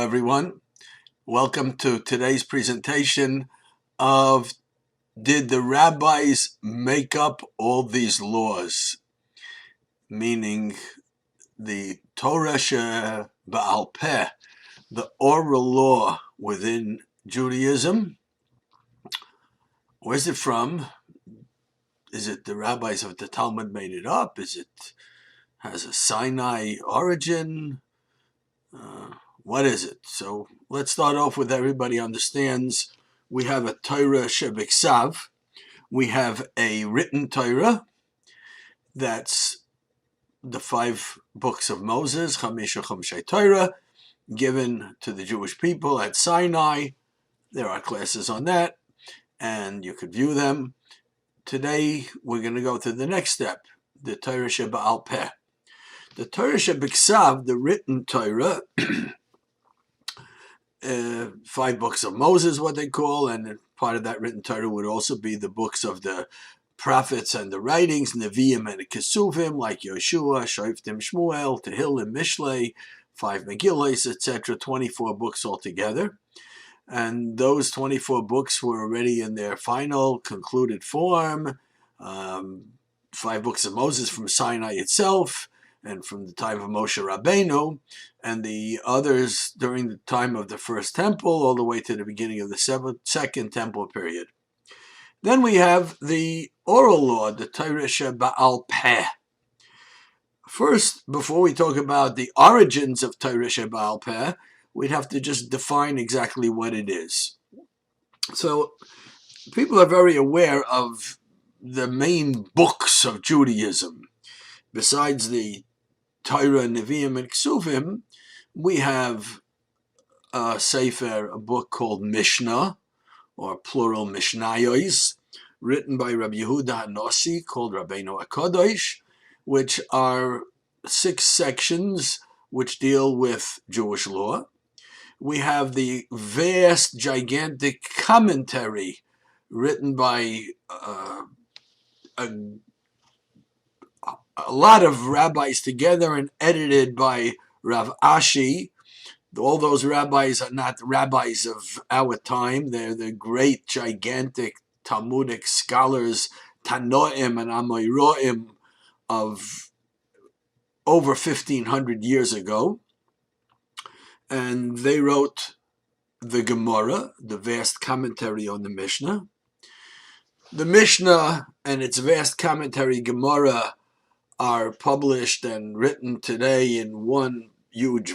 everyone. Welcome to today's presentation of Did the Rabbis Make Up All These Laws? Meaning the Torah Ba'al Peh, the oral law within Judaism. Where's it from? Is it the rabbis of the Talmud made it up? Has a Sinai origin? What is it? So let's start off with everybody understands we have a Torah Shebiksav. We have a written Torah. That's the 5 books of Moses, Chamisha Chumshei Torah, given to the Jewish people at Sinai. There are classes on that, and you could view them. Today, we're going to go to the next step, the Torah Sheba'al Peh. The Torah Shebiksav, the written Torah, 5 books of Moses, what they call, and part of that written Torah would also be the books of the prophets and the writings, Nevi'im and Kesuvim, like Yoshua, Shoftim, Shmuel, Tehillim, Mishlei, 5 Megillahs, etc., 24 books altogether. And those 24 books were already in their final, concluded form. 5 books of Moses from Sinai itself, and from the time of Moshe Rabbeinu, and the others during the time of the first temple, all the way to the beginning of the second temple period. Then we have the oral law, the Torah Sheba'al Peh. First, before we talk about the origins of Torah Sheba'al Peh, we'd have to just define exactly what it is. So, people are very aware of the main books of Judaism. Besides the Torah, Nevi'im, and Kesuvim, we have a sefer, a book called Mishnah, or plural Mishnayos, written by Rabbi Yehuda HaNasi, called Rabbeinu HaKadosh, which are 6 sections which deal with Jewish law. We have the vast, gigantic commentary written by a lot of rabbis together and edited by Rav Ashi. All those rabbis are not rabbis of our time. They're the great, gigantic Talmudic scholars, Tanoim and Amoiroim of over 1,500 years ago. And they wrote the Gemara, the vast commentary on the Mishnah. The Mishnah and its vast commentary Gemara are published and written today in one huge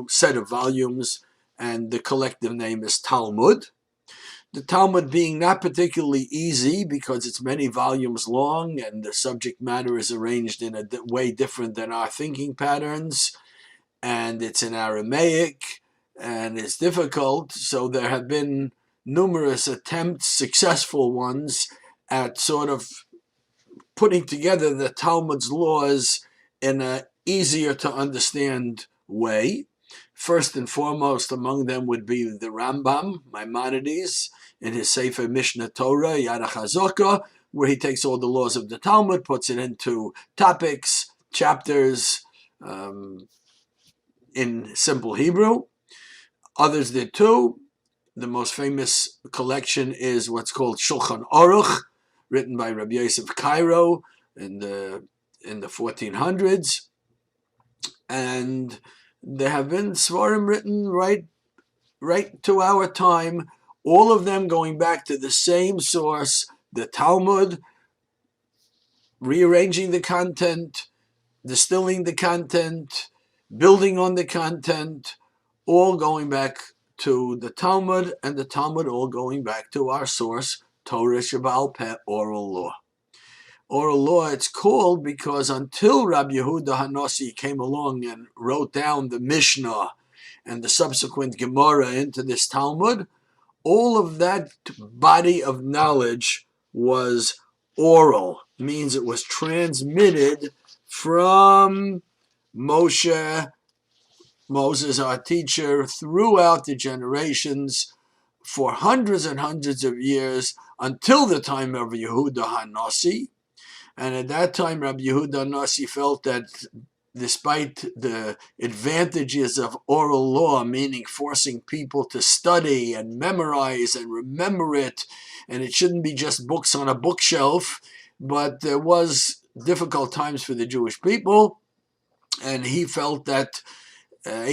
set of volumes, and the collective name is Talmud. The Talmud being not particularly easy because it's many volumes long and the subject matter is arranged in a way different than our thinking patterns, and it's in Aramaic, and it's difficult, so there have been numerous attempts, successful ones, at sort of putting together the Talmud's laws in an easier to understand way. First and foremost among them would be the Rambam, Maimonides, in his Sefer Mishnah Torah, Yad HaChazaka, where he takes all the laws of the Talmud, puts it into topics, chapters, in simple Hebrew. Others did too. The most famous collection is what's called Shulchan Aruch, written by Rabbi Yosef Cairo in the 1400s. And there have been svarim written right to our time, all of them going back to the same source, the Talmud, rearranging the content, distilling the content, building on the content, all going back to the Talmud, and the Talmud all going back to our source, Torah Sheba'al Peh, oral law. Oral law, it's called because until Rabbi Yehuda HaNasi came along and wrote down the Mishnah and the subsequent Gemara into this Talmud, all of that body of knowledge was oral, means it was transmitted from Moses, our teacher, throughout the generations for hundreds and hundreds of years until the time of Yehuda HaNasi. And at that time, Rabbi Yehuda HaNasi felt that despite the advantages of oral law, meaning forcing people to study and memorize and remember it, and it shouldn't be just books on a bookshelf, but there was difficult times for the Jewish people, and he felt that at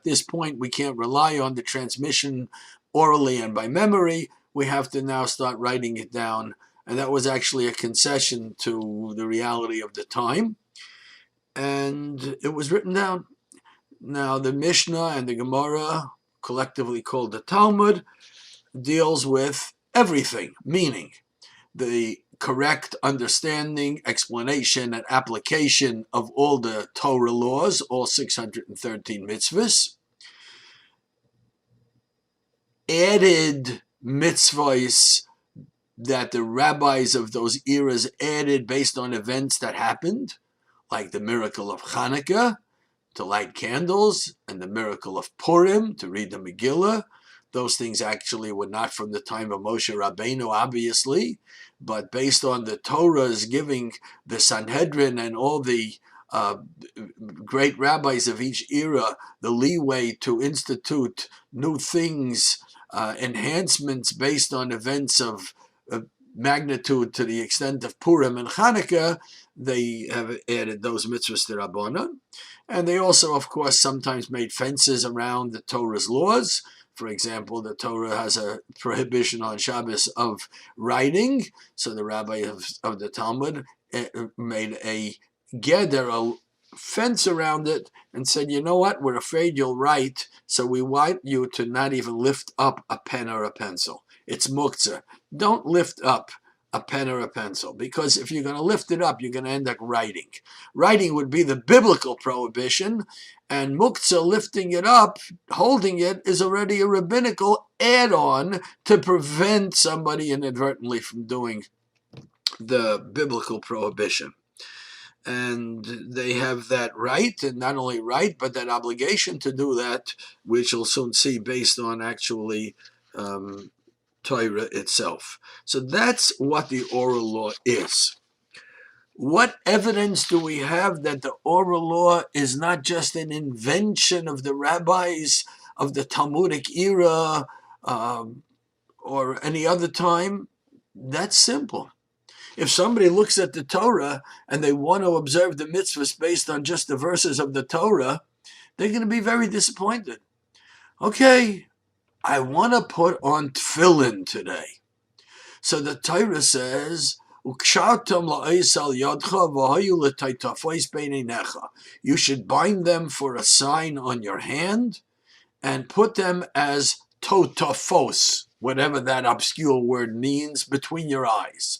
this point we can't rely on the transmission orally and by memory. We have to now start writing it down. And that was actually a concession to the reality of the time. And it was written down. Now the Mishnah and the Gemara, collectively called the Talmud, deals with everything, meaning the correct understanding, explanation, and application of all the Torah laws, all 613 mitzvahs. Added mitzvahs that the rabbis of those eras added based on events that happened, like the miracle of Hanukkah, to light candles, and the miracle of Purim, to read the Megillah. Those things actually were not from the time of Moshe Rabbeinu, obviously, but based on the Torah's giving the Sanhedrin and all the great rabbis of each era the leeway to institute new things, enhancements based on events of magnitude to the extent of Purim and Hanukkah. They have added those mitzvahs to Rabbanan. And they also, of course, sometimes made fences around the Torah's laws. For example, the Torah has a prohibition on Shabbos of writing. So the rabbi of the Talmud made a geder, a fence around it, and said, you know what, we're afraid you'll write, so we want you to not even lift up a pen or a pencil. It's muktzah. Don't lift up a pen or a pencil, because if you're going to lift it up, you're going to end up writing. Writing would be the biblical prohibition, and muktzah, lifting it up, holding it, is already a rabbinical add-on to prevent somebody inadvertently from doing the biblical prohibition. And they have that right, and not only right, but that obligation to do that, which you'll soon see based on actually Torah itself. So that's what the oral law is. What evidence do we have that the oral law is not just an invention of the rabbis of the Talmudic era or any other time? That's simple. If somebody looks at the Torah and they want to observe the mitzvahs based on just the verses of the Torah, they're going to be very disappointed. Okay, I want to put on tefillin today. So the Torah says, you should bind them for a sign on your hand and put them as totafos, whatever that obscure word means, between your eyes.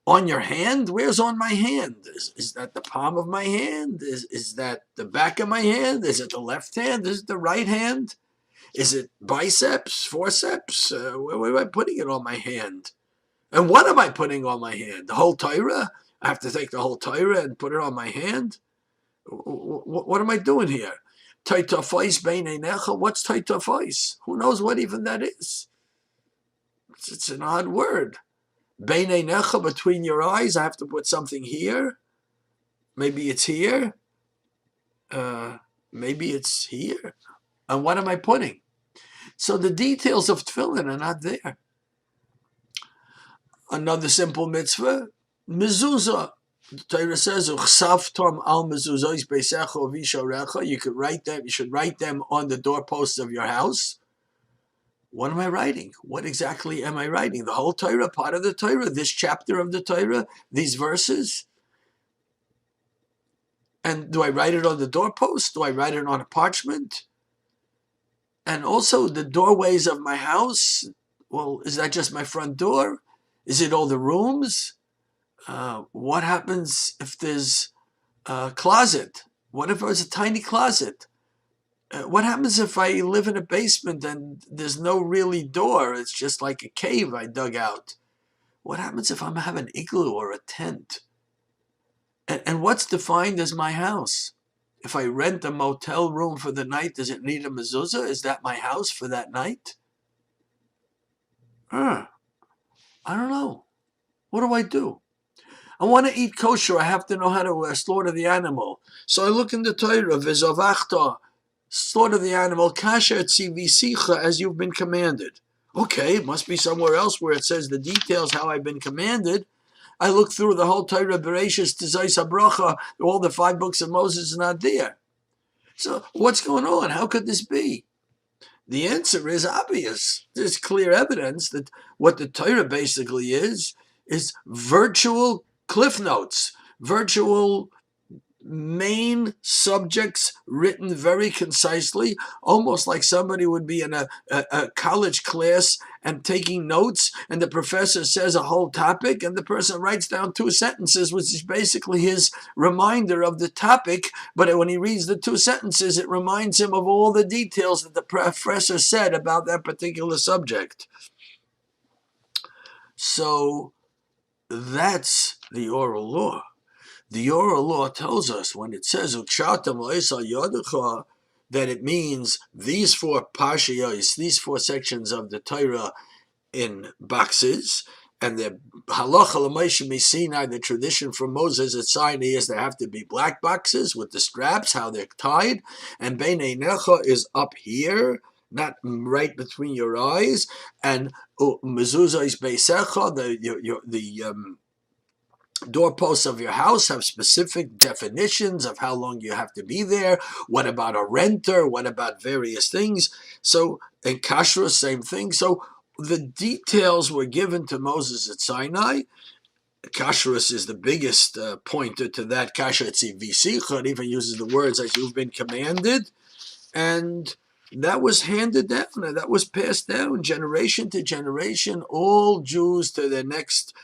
On your hand? Where's on my hand? Is that the palm of my hand? Is that the back of my hand? Is it the left hand? Is it the right hand? Is it biceps, forceps? Where am I putting it on my hand? And what am I putting on my hand? The whole Torah? I have to take the whole Torah and put it on my hand? What am I doing here? Taitafais bein einecha? What's taitafais? Who knows what even that is? It's an odd word. Bein einecha, between your eyes. I have to put something here. Maybe it's here. Maybe it's here. And what am I putting? So the details of tefillin are not there. Another simple mitzvah, mezuzah. The Torah says, al mezuzos. You could write them. You should write them on the doorposts of your house. What am I writing? What exactly am I writing? The whole Torah, part of the Torah, this chapter of the Torah, these verses. And do I write it on the doorpost? Do I write it on a parchment? And also the doorways of my house. Well, is that just my front door? Is it all the rooms? What happens if there's a closet? What if there's a tiny closet? What happens if I live in a basement and there's no really door? It's just like a cave I dug out. What happens if I have an igloo or a tent? And what's defined as my house? If I rent a motel room for the night, does it need a mezuzah? Is that my house for that night? I don't know. What do I do? I want to eat kosher. I have to know how to slaughter the animal. So I look in the Torah, v'zovachta, slaughter the animal, kasher tzivisicha, as you've been commanded. Okay, it must be somewhere else where it says the details how I've been commanded. I look through the whole Torah, Bereshis, Tizais, Habracha, all the 5 books of Moses is not there. So what's going on? How could this be? The answer is obvious. There's clear evidence that what the Torah basically is virtual cliff notes, virtual main subjects written very concisely, almost like somebody would be in a college class and taking notes, and the professor says a whole topic, and the person writes down 2 sentences, which is basically his reminder of the topic, but when he reads the 2 sentences, it reminds him of all the details that the professor said about that particular subject. So that's the oral law. The oral law tells us when it says that it means these 4 parshiyos, these 4 sections of the Torah in boxes, and the halacha l'Moshe Sinai, the tradition from Moses at Sinai is there have to be black boxes with the straps, how they're tied, and Beinei Necha is up here, not right between your eyes, and mezuzah is beisecha, the doorposts of your house have specific definitions of how long you have to be there. What about a renter? What about various things? So, in kashrus, same thing. So, the details were given to Moses at Sinai. Kashrus is the biggest pointer to that. Kasher tzivisicha, it even uses the words as you've been commanded. And that was handed down, and that was passed down generation to generation, all Jews to their next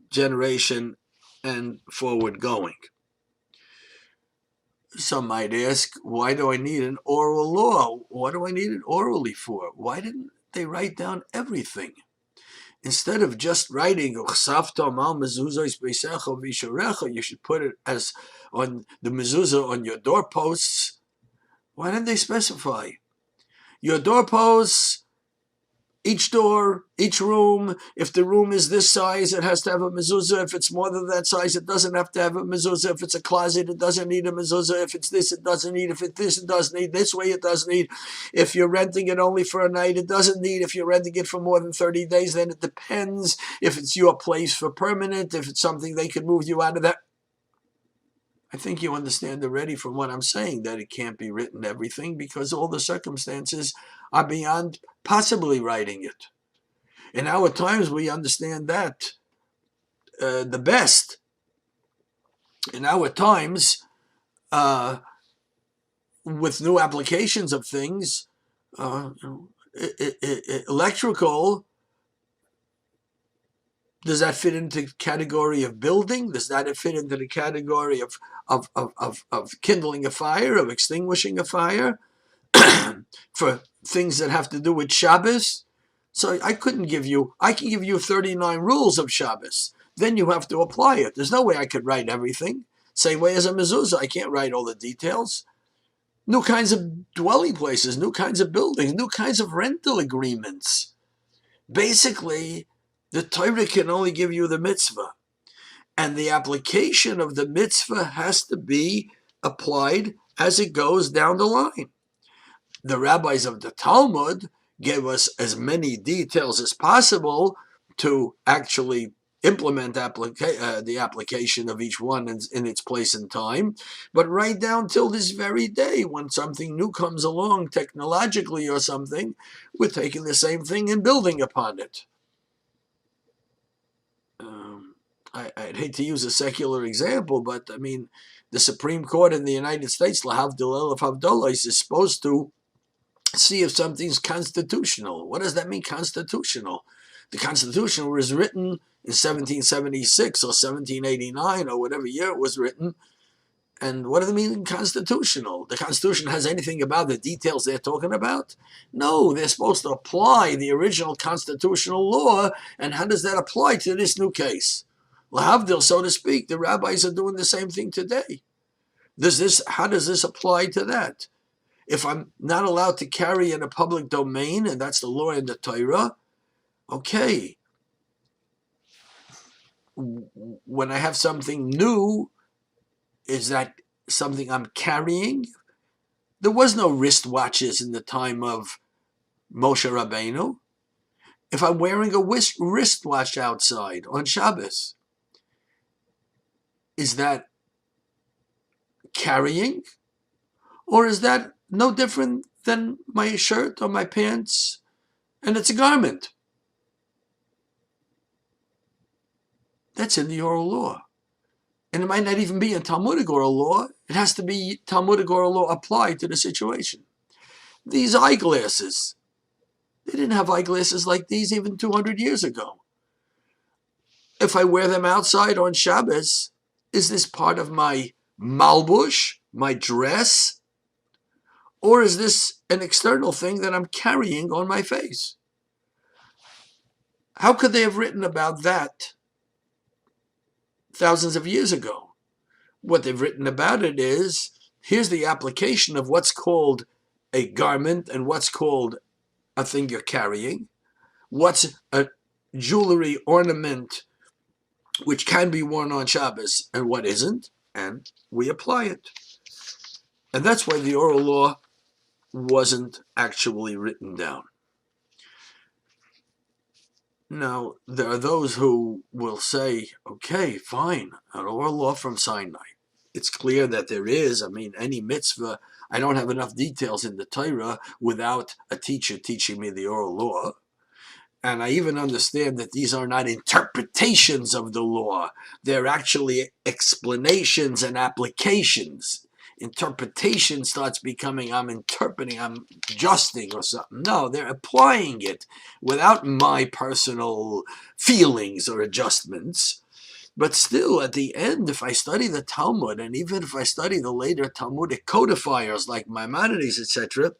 generation and forward going. Some might ask, why do I need an oral law? What do I need it orally for? Why didn't they write down everything? Instead of just writing, you should put it as on the mezuzah on your doorposts. Why didn't they specify? Your doorposts, each door, each room, if the room is this size, it has to have a mezuzah. If it's more than that size, it doesn't have to have a mezuzah. If it's a closet, it doesn't need a mezuzah. If it's this, it doesn't need. If it's this, it does need. This way, it does need. If you're renting it only for a night, it doesn't need. If you're renting it for more than 30 days, then it depends. If it's your place for permanent, if it's something they could move you out of that. I think you understand already from what I'm saying that it can't be written everything because all the circumstances are beyond possibly writing it. In our times, we understand that the best. In our times, with new applications of things, electrical, does that fit into the category of building? Does that fit into the category of kindling a fire, of extinguishing a fire? For things that have to do with Shabbos? So I can give you 39 rules of Shabbos. Then you have to apply it. There's no way I could write everything. Same way as a mezuzah, I can't write all the details. New kinds of dwelling places, new kinds of buildings, new kinds of rental agreements. Basically, the Torah can only give you the mitzvah. And the application of the mitzvah has to be applied as it goes down the line. The rabbis of the Talmud gave us as many details as possible to actually implement the application of each one in its place and time, but right down till this very day, when something new comes along technologically or something, we're taking the same thing and building upon it. I'd hate to use a secular example, but I mean, the Supreme Court in the United States, Lahavdil Elef Havdolos, is supposed to see if something's constitutional. What does that mean, constitutional? The Constitution was written in 1776 or 1789 or whatever year it was written. And what does it mean constitutional? The Constitution has anything about the details they're talking about? No, they're supposed to apply the original constitutional law. And how does that apply to this new case? Lahavdil, so to speak, the rabbis are doing the same thing today. How does this apply to that? If I'm not allowed to carry in a public domain, and that's the law in the Torah, okay. when I have something new, is that something I'm carrying? There was no wristwatches in the time of Moshe Rabbeinu. If I'm wearing a wristwatch outside on Shabbos, is that carrying? Or is that no different than my shirt or my pants? And it's a garment. That's in the oral law. And it might not even be a Talmudic oral law. It has to be Talmudic oral law applied to the situation. These eyeglasses, they didn't have eyeglasses like these even 200 years ago. If I wear them outside on Shabbos, is this part of my malbush, my dress? Or is this an external thing that I'm carrying on my face? How could they have written about that thousands of years ago? What they've written about it is, here's the application of what's called a garment and what's called a thing you're carrying. What's a jewelry ornament which can be worn on Shabbos and what isn't, and we apply it. And that's why the oral law wasn't actually written down. Now, there are those who will say, okay, fine, an oral law from Sinai. It's clear that there is, any mitzvah, I don't have enough details in the Torah without a teacher teaching me the oral law. And I even understand that these are not interpretations of the law. They're actually explanations and applications. Interpretation starts becoming, I'm interpreting, I'm adjusting or something. No, they're applying it without my personal feelings or adjustments. But still, at the end, if I study the Talmud, and even if I study the later Talmudic codifiers like Maimonides, etc.,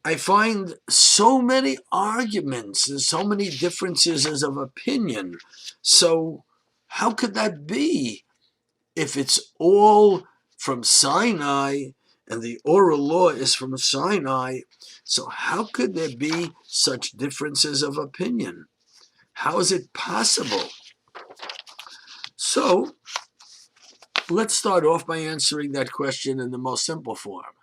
I find so many arguments and so many differences of opinion. So how could that be if it's all from Sinai and the oral law is from Sinai? So how could there be such differences of opinion? How is it possible? So let's start off by answering that question in the most simple form.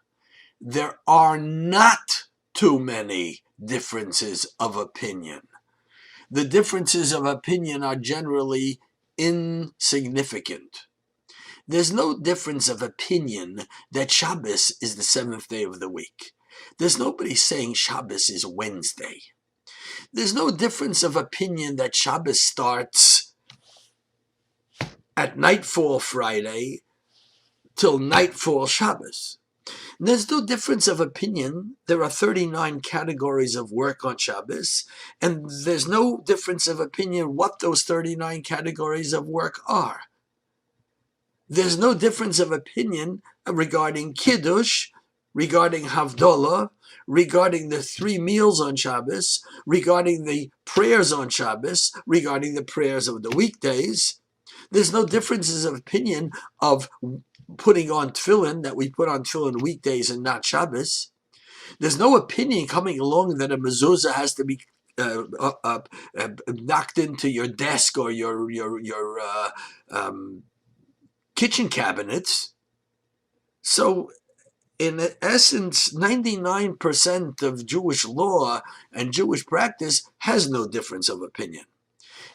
There are not too many differences of opinion. The differences of opinion are generally insignificant. There's no difference of opinion that Shabbos is the seventh day of the week. There's nobody saying Shabbos is Wednesday. There's no difference of opinion that Shabbos starts at nightfall Friday till nightfall Shabbos. There's no difference of opinion. There are 39 categories of work on Shabbos, and there's no difference of opinion what those 39 categories of work are. There's no difference of opinion regarding Kiddush, regarding Havdalah, regarding the 3 meals on Shabbos, regarding the prayers on Shabbos, regarding the prayers of the weekdays. There's no differences of opinion of putting on tefillin, that we put on tefillin weekdays and not Shabbos. There's no opinion coming along that a mezuzah has to be knocked into your desk or your kitchen cabinets. So in essence, 99% of Jewish law and Jewish practice has no difference of opinion.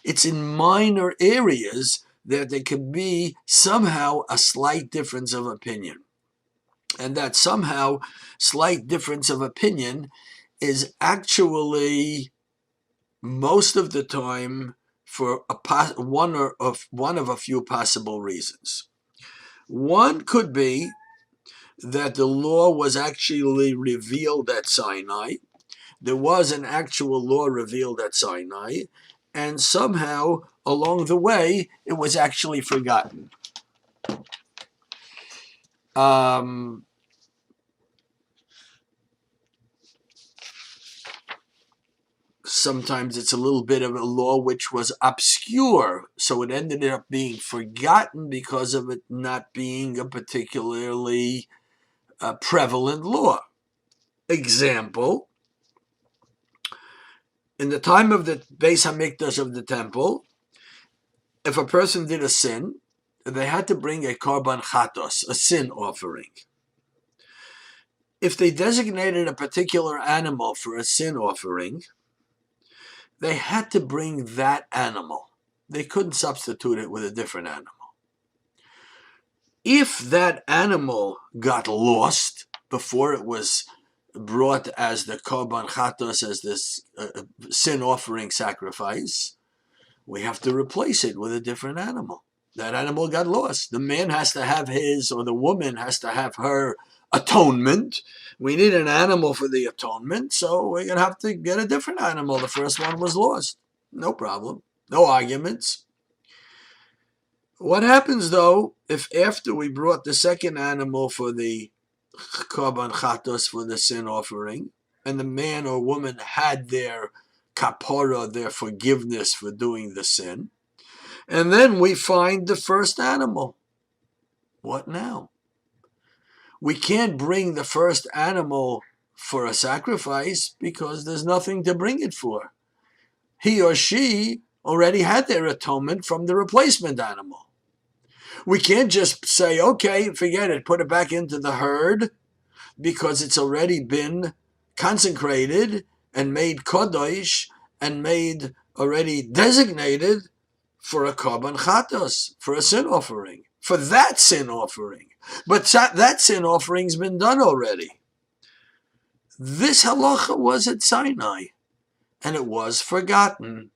It's in minor areas that there could be somehow a slight difference of opinion. And that somehow slight difference of opinion is actually most of the time for one of a few possible reasons. One could be that the law was actually revealed at Sinai. There was an actual law revealed at Sinai, and somehow along the way it was actually forgotten. Sometimes it's a little bit of a law which was obscure, so it ended up being forgotten because of it not being a particularly prevalent law. Example, in the time of the Beis HaMikdash of the temple, if a person did a sin, they had to bring a korban chatos, a sin offering. If they designated a particular animal for a sin offering, they had to bring that animal. They couldn't substitute it with a different animal. If that animal got lost before it was brought as the korban chatos, as this sin offering sacrifice, we have to replace it with a different animal. That animal got lost. The man has to have his, or the woman has to have her atonement. We need an animal for the atonement, so we're going to have to get a different animal. The first one was lost. No problem. No arguments. What happens, though, if after we brought the second animal for the korban chatos, for the sin offering, and the man or woman had their kapara, their forgiveness for doing the sin, and then we find the first animal? What now? We can't bring the first animal for a sacrifice because there's nothing to bring it for. He or she already had their atonement from the replacement animal. We can't just say, okay, forget it, put it back into the herd because it's already been consecrated and made kodesh and made already designated for a korban chatos, for a sin offering, for that sin offering. But that sin offering's been done already. This halacha was at Sinai, and it was forgotten.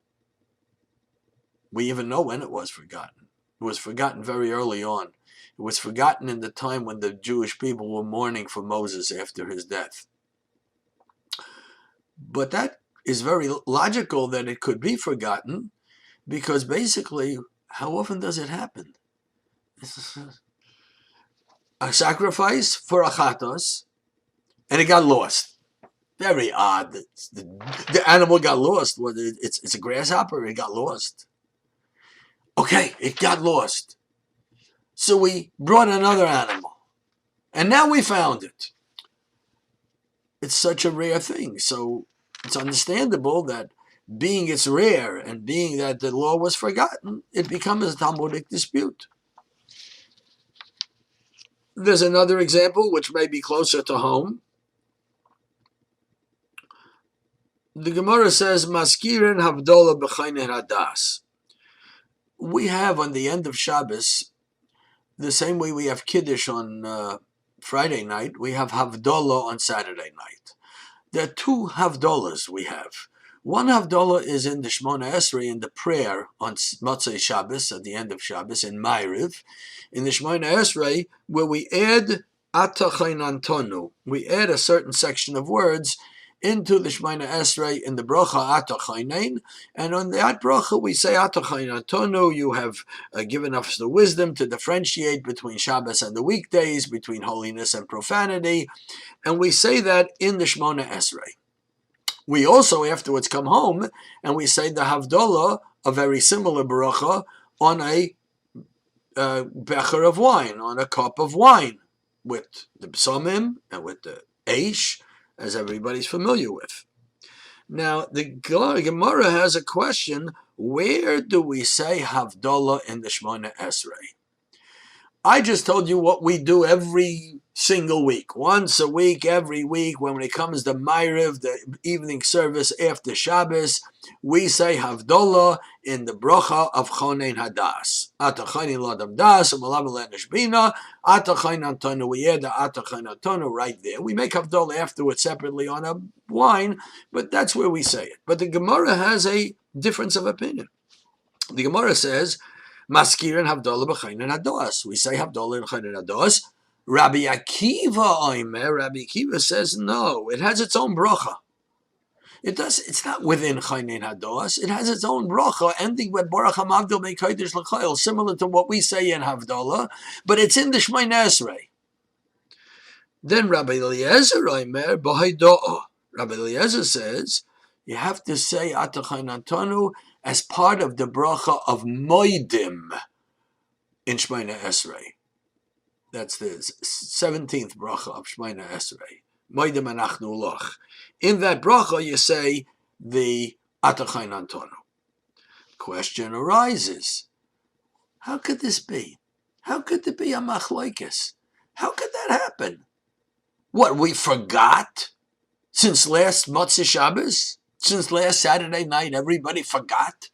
We even know when it was forgotten. It was forgotten very early on. It was forgotten in the time when the Jewish people were mourning for Moses after his death. But that is very logical that it could be forgotten, because basically, how often does it happen? A sacrifice for a chatos, and it got lost. Very odd. The animal got lost. It's a grasshopper, it got lost. Okay, it got lost. So we brought another animal, and now we found it. It's such a rare thing, so it's understandable that being it's rare and being that the law was forgotten, it becomes a Talmudic dispute. There's another example which may be closer to home. The Gemara says, Maskirin Havdolah b'chayner hadas. We have on the end of Shabbos, the same way we have Kiddush on Friday night, we have Havdolah on Saturday night. There are two Havdolahs we have. One Havdolah is in the Shemona Esrei, in the prayer on Motzei Shabbos, at the end of Shabbos, in Ma'ariv, in the Shemona Esrei, where we add Ata Chaynantonu. We add a certain section of words into the Shemona Esrei in the bracha Ata Chaynain, and on that bracha we say Ata Chaynantonu, you have given us the wisdom to differentiate between Shabbos and the weekdays, between holiness and profanity, and we say that in the Shemona Esrei. We also afterwards come home and we say the Havdolah, a very similar bracha, on a becher of wine, on a cup of wine, with the psalmim and with the eish, as everybody's familiar with. Now, the Gemara has a question, where do we say Havdolah in the Shemona Esrei? I just told you what we do every single week. Once a week, every week, when it comes to Ma'ariv, the evening service after Shabbos, we say Havdolah in the bracha of Chonein Hadas. Ata Chonein Ladam Das, Umalav Lenish Bina, Ata Chonein Antonu, we add the Ata Chonein Antonu right there. We make Havdolah afterwards separately on a wine, but that's where we say it. But the Gemara has a difference of opinion. The Gemara says, Maskirin Havdolah b'chayner hados. We say Havdolah in chayner hados. Rabbi Akiva says no. It has its own bracha. It's not within chayner hados. It has its own bracha, ending with Baruch Hamavdil Meikodesh L'Chayil, similar to what we say in Havdolah, but it's in the Shemona Esrei. Then Rabbi Eliezer Omer b'haydoah. Rabbi Eliezer says you have to say Ata Chaynantonu as part of the bracha of Moedim in Shemona Esrei. That's the 17th bracha of Shemona Esrei. Moedim anachnu loch. In that bracha you say the Ata Chaynantonu. Question arises, How could this be? How could there be a machlokes? How could that happen? What, we forgot? Since last Motzei Shabbos? Since last Saturday night, everybody forgot?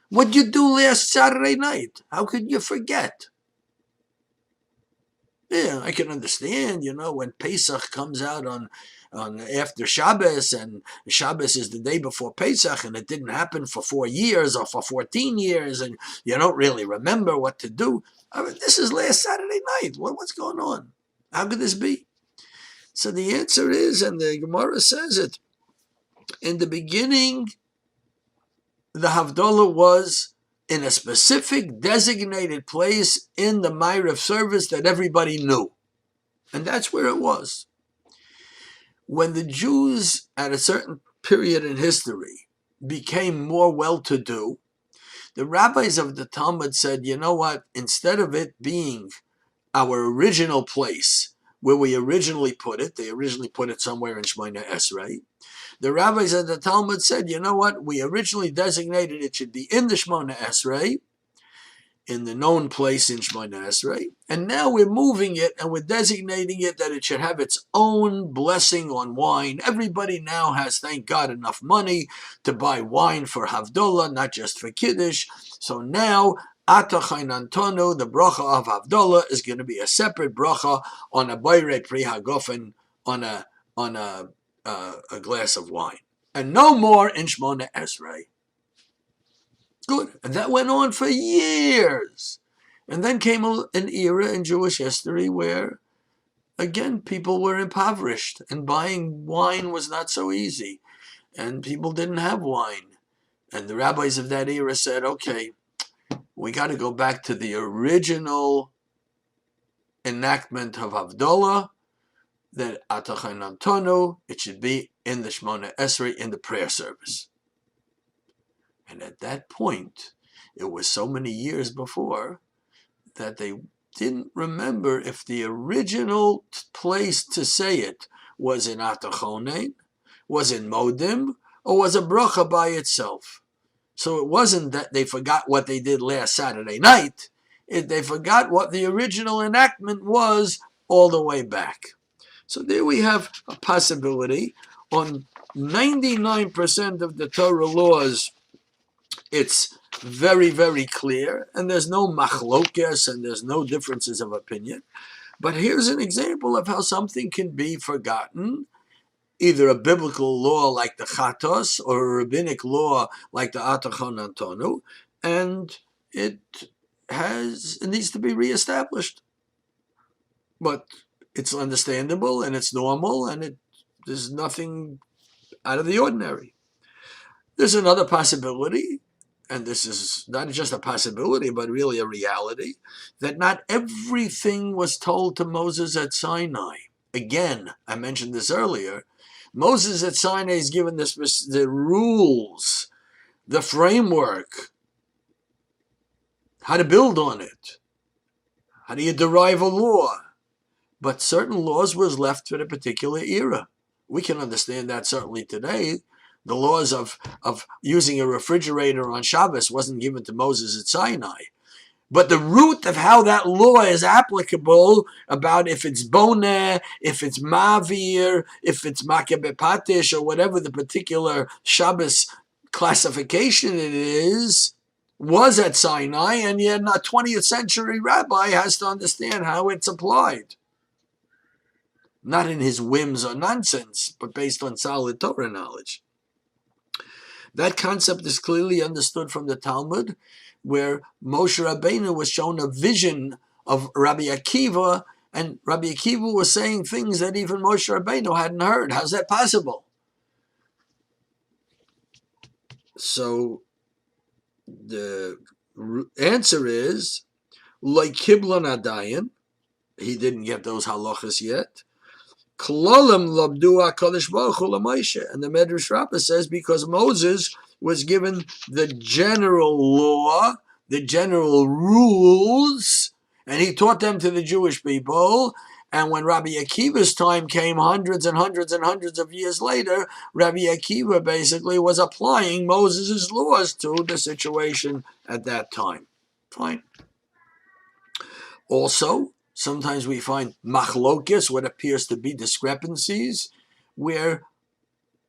What'd you do last Saturday night? How could you forget? Yeah, I can understand, when Pesach comes out on after Shabbos, and Shabbos is the day before Pesach, and it didn't happen for 4 years or for 14 years, and you don't really remember what to do. I mean, this is last Saturday night. What's going on? How could this be? So the answer is, and the Gemara says it, in the beginning, the Havdalah was in a specific designated place in the Ma'ariv service that everybody knew. And that's where it was. When the Jews, at a certain period in history, became more well-to-do, the rabbis of the Talmud said, you know what, instead of it being our original place, where we originally put it, they originally put it somewhere in Shemona Esrei, the rabbis of the Talmud said, you know what, we originally designated it should be in the Shemona Esrei, in the known place in Shemona Esrei, and now we're moving it and we're designating it that it should have its own blessing on wine. Everybody now has, thank God, enough money to buy wine for Havdalah, not just for Kiddush. So now, Ata Chainantonu, the bracha of Havdalah, is going to be a separate bracha on a Bayrei Pri Hagofen, on a glass of wine. And no more in Shemona Esrei. Good. And that went on for years. And then came an era in Jewish history where, again, people were impoverished and buying wine was not so easy. And people didn't have wine. And the rabbis of that era said, okay, we got to go back to the original enactment of Havdalah, that Atachanam Tonu, it should be in the Shemona Esrei, in the prayer service. And at that point, it was so many years before that they didn't remember if the original place to say it was in Atachonen, was in Modim, or was a bracha by itself. So it wasn't that they forgot what they did last Saturday night. They forgot what the original enactment was all the way back. So there we have a possibility. On 99% of the Torah laws, it's very, very clear, and there's no machlokes, and there's no differences of opinion. But here's an example of how something can be forgotten, either a biblical law like the Chatos, or a rabbinic law like the Atachon Antonu, and it needs to be reestablished. But it's understandable, and it's normal, and there's nothing out of the ordinary. There's another possibility, and this is not just a possibility, but really a reality, that not everything was told to Moses at Sinai. Again, I mentioned this earlier, Moses at Sinai is given the rules, the framework, how to build on it. How do you derive a law? But certain laws was left for the particular era. We can understand that certainly today. The laws of using a refrigerator on Shabbos wasn't given to Moses at Sinai. But the root of how that law is applicable, about if it's boneh, if it's mavir, if it's makebepatish, or whatever the particular Shabbos classification it is, was at Sinai, and yet a 20th century rabbi has to understand how it's applied. Not in his whims or nonsense, but based on solid Torah knowledge. That concept is clearly understood from the Talmud, where Moshe Rabbeinu was shown a vision of Rabbi Akiva, and Rabbi Akiva was saying things that even Moshe Rabbeinu hadn't heard. How's that possible? So the answer is, like Kiblon Adayan, he didn't get those halachas yet. Klolim labdu HaKadosh Baruch Hu LaMoshe. And the Medrash Rabbah says, because Moses was given the general law, the general rules, and he taught them to the Jewish people. And when Rabbi Akiva's time came, hundreds and hundreds and hundreds of years later, Rabbi Akiva basically was applying Moses' laws to the situation at that time. Fine. Also, sometimes we find machlokes, what appears to be discrepancies, where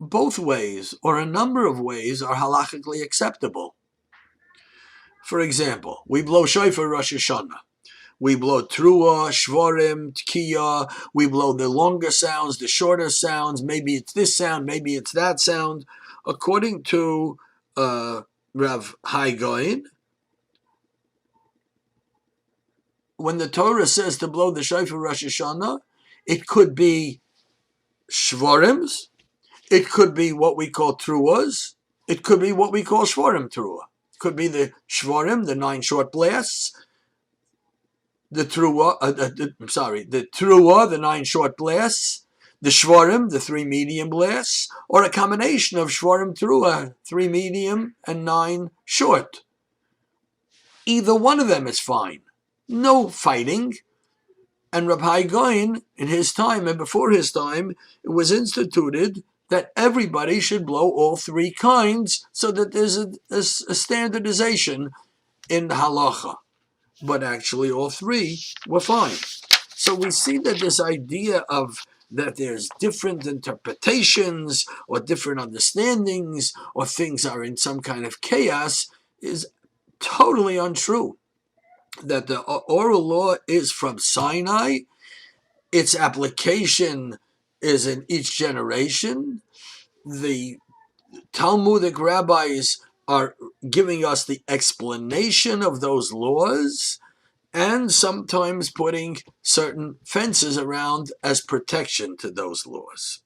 both ways or a number of ways are halachically acceptable. For example, we blow shofar Rosh Hashanah. We blow Trua, Shvorim, Tkiya. We blow the longer sounds, the shorter sounds. Maybe it's this sound, maybe it's that sound. According to Rav Hai Goin, when the Torah says to blow the shofar Rosh Hashanah, it could be Shvorims, it could be what we call Truas, it could be what we call Shvorim Trua. It could be the Shvorim, the 9 short blasts, the Trua, the Trua, the 9 short blasts, the Shvorim, the 3 medium blasts, or a combination of Shvorim Trua, 3 medium and 9 short. Either one of them is fine. No fighting. And Rabbi Goin, in his time and before his time, it was instituted that everybody should blow all 3 kinds so that there's a standardization in halacha. But actually all 3 were fine. So we see that this idea of that there's different interpretations or different understandings or things are in some kind of chaos is totally untrue. That the oral law is from Sinai, its application is in each generation. The Talmudic rabbis are giving us the explanation of those laws and sometimes putting certain fences around as protection to those laws.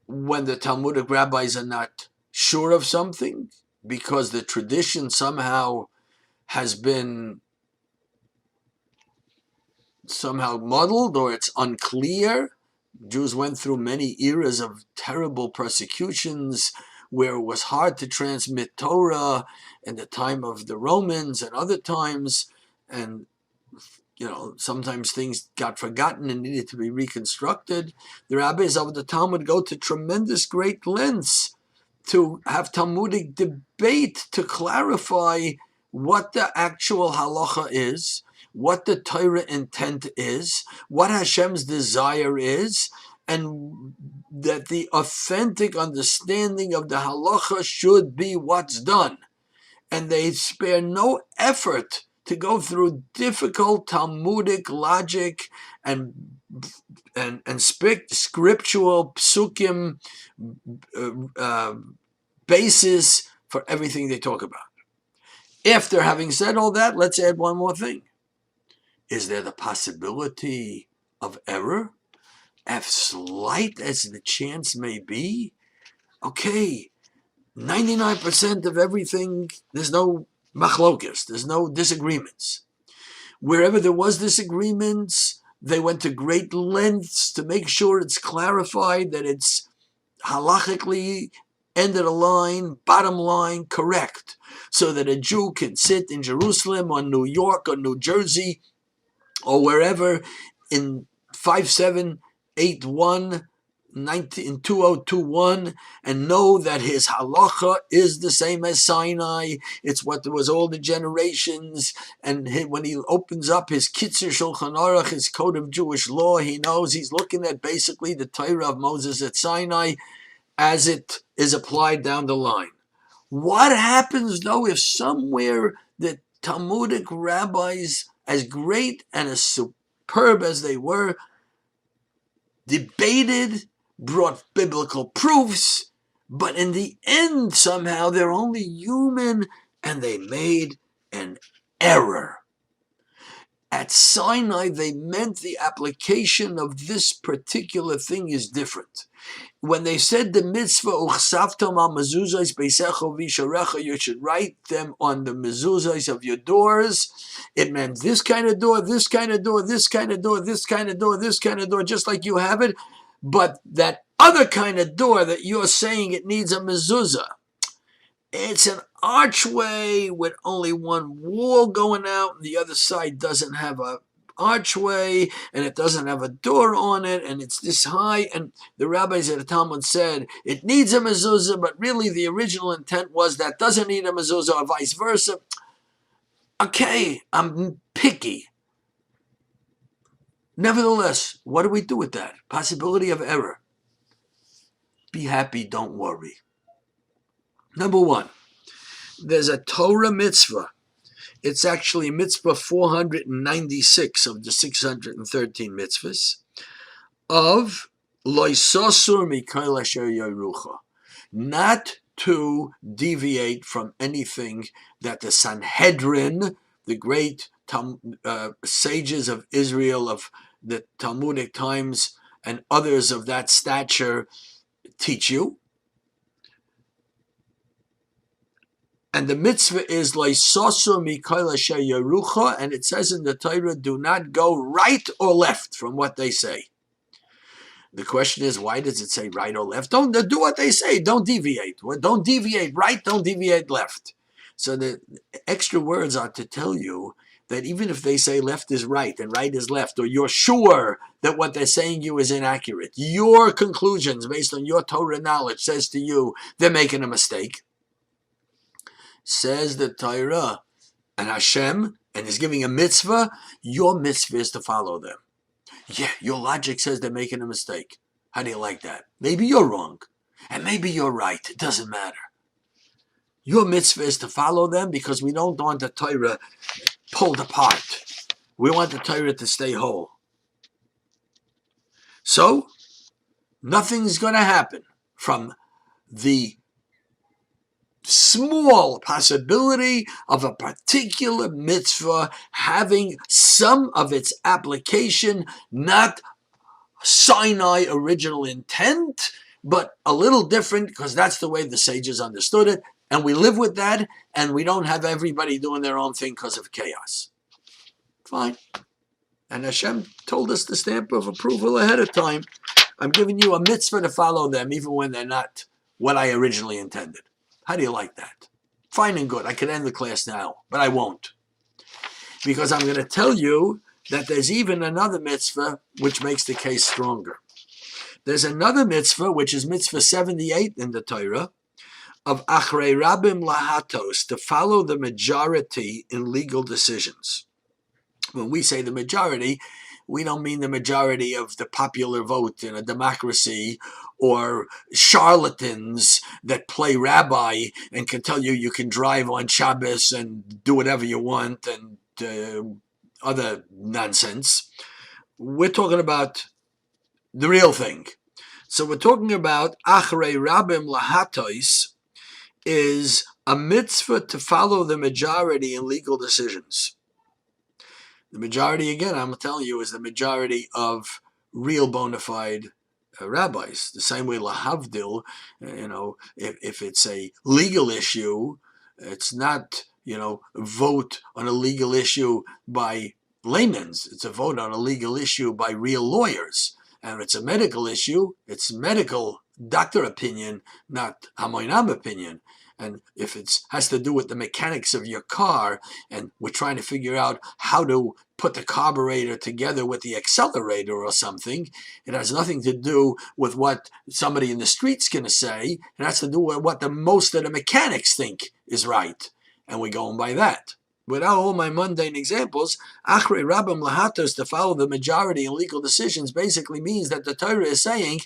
When the Talmudic rabbis are not sure of something, because the tradition somehow has been muddled or it's unclear. Jews went through many eras of terrible persecutions where it was hard to transmit Torah in the time of the Romans and other times, and sometimes things got forgotten and needed to be reconstructed. The rabbis of the Talmud go to tremendous great lengths to have Talmudic debate to clarify what the actual halacha is, what the Torah intent is, what Hashem's desire is, and that the authentic understanding of the halacha should be what's done. And they spare no effort to go through difficult Talmudic logic and scriptural psukim basis for everything they talk about. After having said all that, let's add one more thing. Is there the possibility of error? As slight as the chance may be? Okay, 99% of everything, there's no machlokes, there's no disagreements. Wherever there was disagreements, they went to great lengths to make sure it's clarified, that it's halachically end of the line, bottom line, correct, so that a Jew can sit in Jerusalem or New York or New Jersey or wherever in 5781 in 2021 and know that his halacha is the same as Sinai. It's what was all the generations. And when he opens up his Kitzur Shulchan Aruch, his code of Jewish law, he knows he's looking at basically the Torah of Moses at Sinai as it is applied down the line. What happens though if somewhere the Talmudic rabbis, as great and as superb as they were, debated, brought biblical proofs, but in the end somehow they're only human and they made an error? At Sinai, they meant the application of this particular thing is different. When they said the mitzvah, uchsavtam al mezuzos beisecho visharecha, you should write them on the mezuzos of your doors, it meant this kind of door, this kind of door, this kind of door, this kind of door, this kind of door, just like you have it. But that other kind of door that you're saying it needs a mezuzah, it's an archway with only one wall going out, and the other side doesn't have a archway, and it doesn't have a door on it, and it's this high. And the rabbis at the Talmud said it needs a mezuzah, but really the original intent was that doesn't need a mezuzah, or vice versa. Okay, I'm picky. Nevertheless, what do we do with that? Possibility of error. Be happy, don't worry. Number one, there's a Torah mitzvah. It's actually mitzvah 496 of the 613 mitzvahs of loisosur mikol asher yorucha, not to deviate from anything that the Sanhedrin, the great sages of Israel of the Talmudic times, and others of that stature teach you. And the mitzvah is loisosur mikol asher yorucha, and it says in the Torah, do not go right or left from what they say. The question is, why does it say right or left? Don't do what they say. Don't deviate. Don't deviate right. Don't deviate left. So the extra words are to tell you that even if they say left is right and right is left, or you're sure that what they're saying you is inaccurate, your conclusions based on your Torah knowledge says to you they're making a mistake. Says the Torah and Hashem, and is giving a mitzvah, your mitzvah is to follow them. Yeah, your logic says they're making a mistake. How do you like that? Maybe you're wrong, and maybe you're right. It doesn't matter. Your mitzvah is to follow them because we don't want the Torah pulled apart. We want the Torah to stay whole. So, nothing's going to happen from the small possibility of a particular mitzvah having some of its application, not Sinai original intent, but a little different because that's the way the sages understood it, and we live with that, and we don't have everybody doing their own thing because of chaos. Fine. And Hashem told us the stamp of approval ahead of time. I'm giving you a mitzvah to follow them even when they're not what I originally intended. How do you like that? Fine and good. I could end the class now, but I won't. Because I'm going to tell you that there's even another mitzvah which makes the case stronger. There's another mitzvah, which is mitzvah 78 in the Torah, of achrei rabim lahatos, to follow the majority in legal decisions. When we say the majority, we don't mean the majority of the popular vote in a democracy or charlatans that play rabbi and can tell you you can drive on Shabbos and do whatever you want and other nonsense. We're talking about the real thing. So we're talking about achrei rabim lahatos is a mitzvah to follow the majority in legal decisions. The majority, again, I'm telling you, is the majority of real bona fide rabbis. The same way lahavdil, if it's a legal issue, it's not, vote on a legal issue by laymen's. It's a vote on a legal issue by real lawyers. And if it's a medical issue, it's medical doctor opinion, not hamoinam opinion. And if it has to do with the mechanics of your car, and we're trying to figure out how to put the carburetor together with the accelerator or something, it has nothing to do with what somebody in the street's going to say. It has to do with what the most of the mechanics think is right. And we're going by that. Without all my mundane examples, achrei rabim lahatos, to follow the majority in legal decisions, basically means that the Torah is saying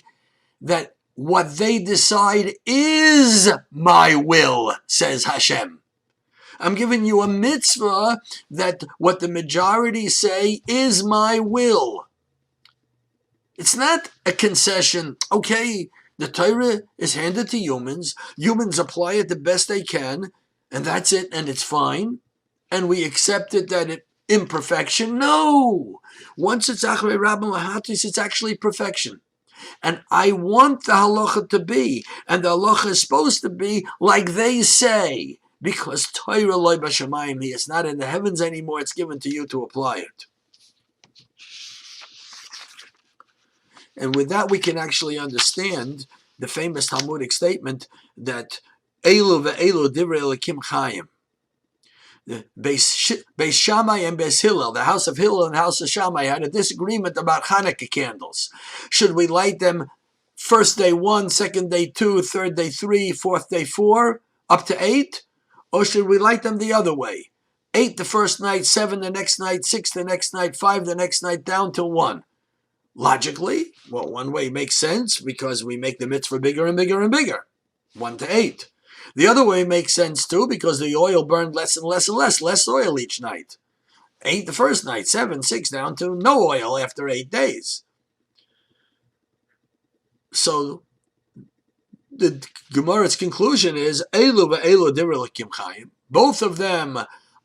that what they decide is my will, says Hashem. I'm giving you a mitzvah that what the majority say is my will. It's not a concession. Okay, the Torah is handed to humans. Humans apply it the best they can, and that's it, and it's fine. And we accept it that it imperfection. No! Once it's achrei rabim lahatos, it's actually perfection. And I want the halacha to be, and the halacha is supposed to be like they say, because Torah loy b'shamayim, it's not in the heavens anymore, it's given to you to apply it. And with that we can actually understand the famous Talmudic statement that Elu ve'elu divrei Elokim chayim. Beis Shammai and Beis Hillel, the house of Hillel and the house of Shammai, had a disagreement about Hanukkah candles. Should we light them first day 1, second day 2, third day 3, fourth day 4, up to 8? Or should we light them the other way? 8 the first night, 7 the next night, 6 the next night, 5 the next night, down to 1. Logically, well, one way makes sense because we make the mitzvah bigger and bigger and bigger, 1 to 8. The other way makes sense too because the oil burned less and less and less oil each night. 8 the first night, 7, 6, down to no oil after 8 days. So the Gemara's conclusion is, Elu ve'elu divrei Elokim Chaim. Both of them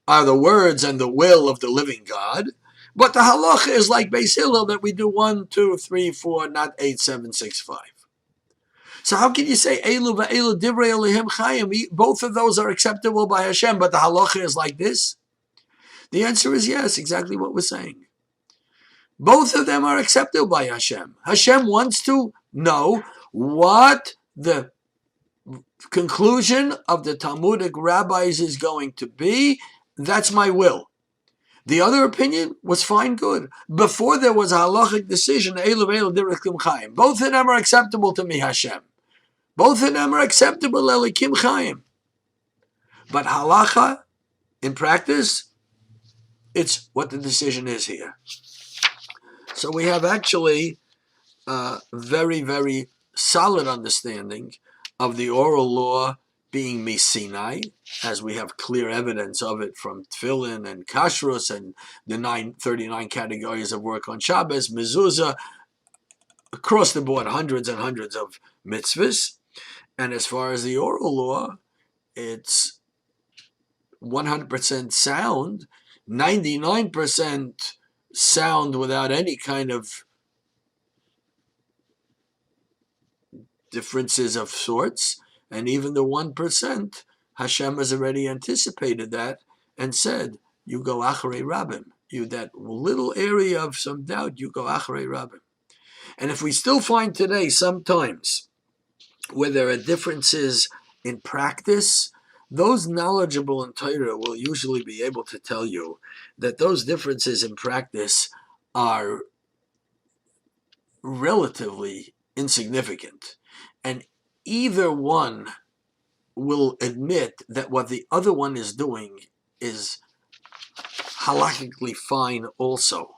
are the words and the will of the living God. But the halacha is like Beis Hillel that we do 1, 2, 3, 4, not 8, 7, 6, 5. So how can you say Elu ve'elu divrei Elohim Chaim? Both of those are acceptable by Hashem, but the halacha is like this? The answer is yes, exactly what we're saying. Both of them are acceptable by Hashem. Hashem wants to know what the conclusion of the Talmudic rabbis is going to be. That's my will. The other opinion was fine, good. Before there was a halachic decision, both of them are acceptable to me, Hashem. Both of them are acceptable, Elikim Chaim. But halacha, in practice, it's what the decision is here. So we have actually a very, very solid understanding of the oral law being Sinai, as we have clear evidence of it from Tefillin and Kashrus and the 39 categories of work on Shabbos, Mezuzah, across the board, hundreds and hundreds of mitzvahs. And as far as the oral law, it's 100% sound, 99% sound without any kind of differences of sorts, and even the 1%, Hashem has already anticipated that and said, you go acharei rabbim. You, that little area of some doubt, you go acharei rabbim. And if we still find today sometimes where there are differences in practice, those knowledgeable in Torah will usually be able to tell you that those differences in practice are relatively insignificant. And either one will admit that what the other one is doing is halakhically fine also.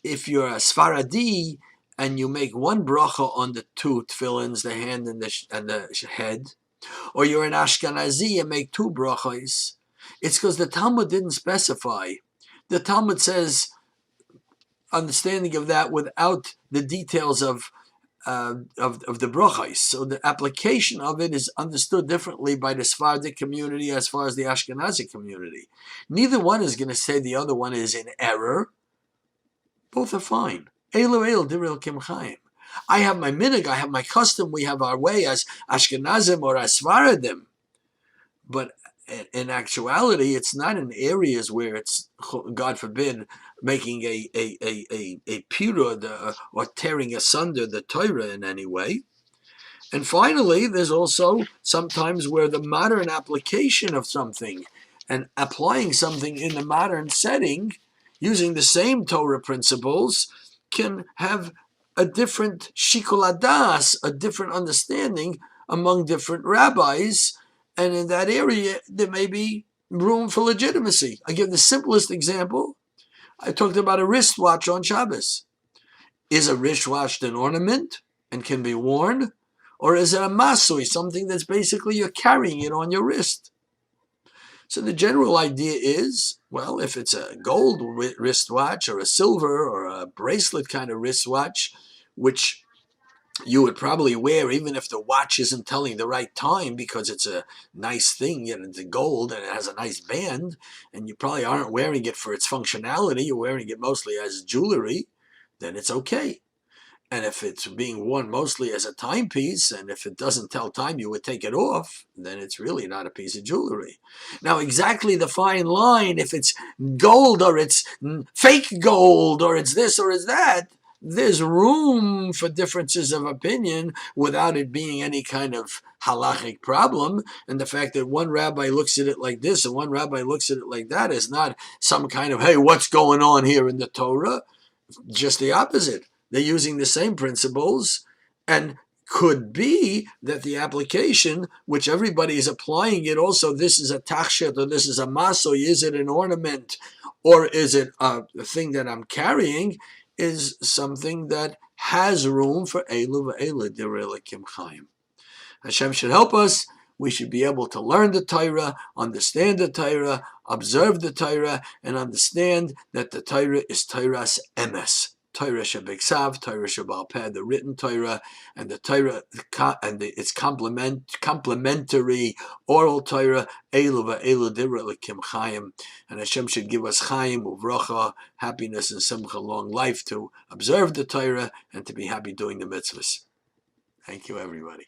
If you're a Sfaradi and you make one bracha on the 2 tefillins, the hand and the head, or you're an Ashkenazi and make 2 brachas, it's because the Talmud didn't specify. The Talmud says, understanding of that without the details of the brachos. So the application of it is understood differently by the Sephardic community as far as the Ashkenazi community. Neither one is going to say the other one is in error. Both are fine. Elu divrei Elokim Chaim. I have my minhag, I have my custom, we have our way as Ashkenazim or as Sfaradim. But in actuality, it's not in areas where it's, God forbid, making a pirud or tearing asunder the Torah in any way. And finally, there's also sometimes where the modern application of something and applying something in the modern setting, using the same Torah principles, can have a different shikul hadas, a different understanding among different rabbis, and in that area there may be room for legitimacy. I give the simplest example. I talked about a wristwatch on Shabbos. Is a wristwatch an ornament and can be worn, or is it a masui, something that's basically you're carrying it on your wrist? So the general idea is, well, if it's a gold wristwatch or a silver or a bracelet kind of wristwatch, which you would probably wear even if the watch isn't telling the right time because it's a nice thing, you know, it's gold and it has a nice band, and you probably aren't wearing it for its functionality, you're wearing it mostly as jewelry, then it's okay. And if it's being worn mostly as a timepiece, and if it doesn't tell time, you would take it off, then it's really not a piece of jewelry. Now, exactly the fine line, if it's gold or it's fake gold or it's this or it's that, there's room for differences of opinion without it being any kind of halachic problem. And the fact that one rabbi looks at it like this and one rabbi looks at it like that is not some kind of, hey, what's going on here in the Torah? Just the opposite. They're using the same principles and could be that the application, which everybody is applying it, also this is a tachshet or this is a maso, is it an ornament or is it a thing that I'm carrying, is something that has room for Elu v'Elu Direlikim Chaim. Hashem should help us. We should be able to learn the Torah, understand the Torah, observe the Torah, and understand that the Torah is Torah's emes. Torah Shebeksav, Torah Shebal Peh, the written Torah, and the Torah and its complementary oral Torah, Elu v'Elu Direlikim Chaim. And Hashem should give us Chaim, Uvracha, happiness and Simcha, long life to observe the Torah and to be happy doing the mitzvahs. Thank you, everybody.